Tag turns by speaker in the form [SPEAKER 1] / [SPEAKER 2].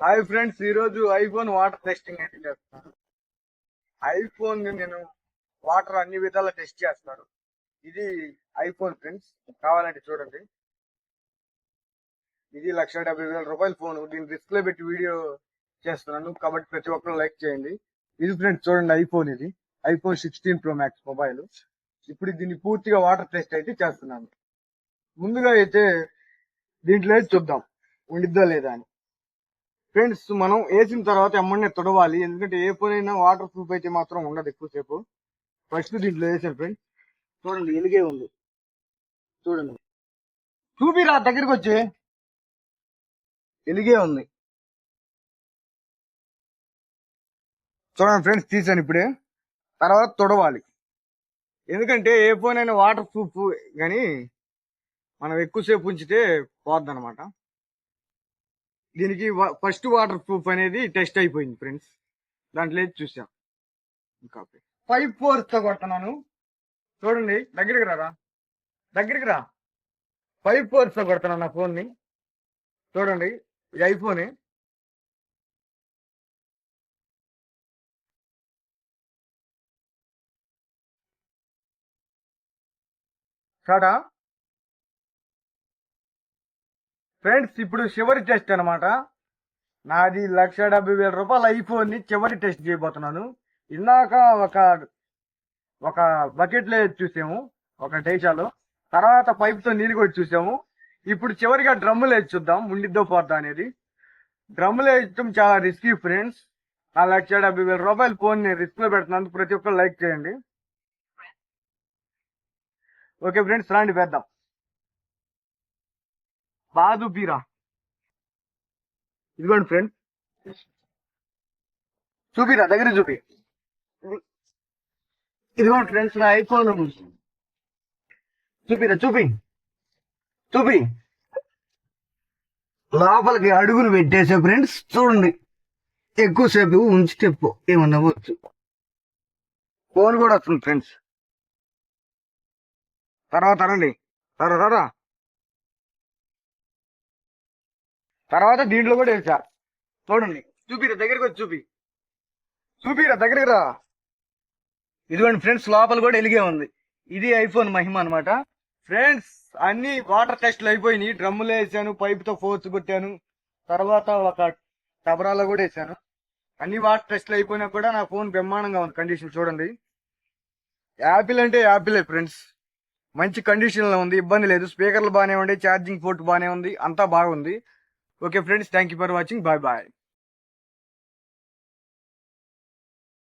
[SPEAKER 1] Hi friends, ఈ రోజు iPhone water testing అయితే చేస్తున్నాను. ఐఫోన్ నేను వాటర్ అన్ని విధాలా టెస్ట్ చేస్తాను. ఇది ఐఫోన్ ఫ్రెండ్స్, కావాలంటే చూడండి. ఇది 1,70,000 ఫోన్. దీన్ని డిస్ప్లే పెట్టి వీడియో చేస్తున్నాను కాబట్టి ప్రతి ఒక్కరు లైక్ చేయండి. ఇది ఫ్రెండ్స్ చూడండి, ఇది ఐఫోన్ 16 Pro Max మొబైల్. ఇప్పుడు దీన్ని పూర్తిగా వాటర్ టెస్ట్ అయితే చేస్తున్నాను. ముందుగా అయితే దీంట్లో చూద్దాం ఉండిద్దా లేదా అని. ఫ్రెండ్స్, మనం వేసిన తర్వాత ఎమ్మనే తుడవాలి, ఎందుకంటే ఏ ఫోన్ అయినా వాటర్ ప్రూఫ్ అయితే మాత్రం ఉండదు ఎక్కువసేపు. ఫస్ట్ దీంట్లో వేసాను ఫ్రెండ్స్, చూడండి ఎలిగే ఉంది. చూడండి, చూపిరా దగ్గరికి వచ్చి, ఎలిగే ఉంది. చూడండి ఫ్రెండ్స్, తీసాను ఇప్పుడే. తర్వాత తుడవాలి, ఎందుకంటే ఏ ఫోన్ అయినా వాటర్ ప్రూఫ్ కానీ మనం ఎక్కువసేపు ఉంచితే పోద్ది అనమాట. దీనికి ఫస్ట్ వాటర్ ప్రూఫ్ అనేది టెస్ట్ అయిపోయింది ఫ్రెండ్స్. దాంట్లో చూసాం. ఇంకా 5/4 తో కొడుతున్నాను. చూడండి, దగ్గరికి రా 5/4 తో కొడుతున్నాను నా ఫోన్ ని. చూడండి, ఇది ఐఫోన్. కాదా ఫ్రెండ్స్, ఇప్పుడు చివరి టెస్ట్ అనమాట. నాది 1,70,000 ఐఫోన్ ని చివరి టెస్ట్ చేయబోతున్నాను. ఇందాక ఒక బకెట్ లో చూసాము, ఒక డేషాలో. తర్వాత పైప్ తో నీళ్ళు కూడా చూసాము. ఇప్పుడు చివరిగా డ్రమ్ములు వేసి చూద్దాం ఉండిద్దో పోద్దా అనేది. డ్రమ్ములు వేయటం చాలా రిస్కీ ఫ్రెండ్స్. ఆ 1,70,000 ఫోన్ ని రిస్క్ లో పెడుతున్నందుకు ప్రతి ఒక్కరు లైక్ చేయండి. ఓకే ఫ్రెండ్స్, రాండి వేద్దాం. బాదు బీరా, ఇదిగోండి ఫ్రెండ్స్. చూపిరా, దగ్గర చూపి. ఇదిగోండి ఫ్రెండ్స్, నా ఐఫోన్. చూపి లోపలికి అడుగులు పెట్టేసే ఫ్రెండ్స్. చూడండి, ఎక్కువసేపు ఉంచితే ఏమన్నా వచ్చు. ఫోన్ కూడా వస్తుంది ఫ్రెండ్స్. తర్వాత రండి, తర్వాత దీంట్లో కూడా వేసా. చూడండి, చూపిరా దగ్గరికి వచ్చి, చూపిరా దగ్గరికి రా. ఇదిగోండి ఫ్రెండ్స్, లోపల కూడా ఎలిగే ఉంది. ఇది ఐఫోన్ మహిమ అనమాట. ఫ్రెండ్స్, అన్ని వాటర్ టెస్ట్లు అయిపోయినాయి. డ్రమ్ములు వేసాను, పైప్ తో ఫోర్స్ కొట్టాను, తర్వాత ఒక టబరాలో కూడా వేసాను. అన్ని వాటర్ టెస్ట్లు అయిపోయినా కూడా నా ఫోన్ బ్రహ్మాండంగా ఉంది కండిషన్. చూడండి, యాపిల్ అంటే యాపిలే ఫ్రెండ్స్. మంచి కండిషన్ లో ఉంది, ఇబ్బంది లేదు. స్పీకర్లు బాగానే ఉంది, ఛార్జింగ్ పోర్ట్ బాగానే ఉంది, అంతా బాగుంది. Okay friends, thank you for watching. Bye bye.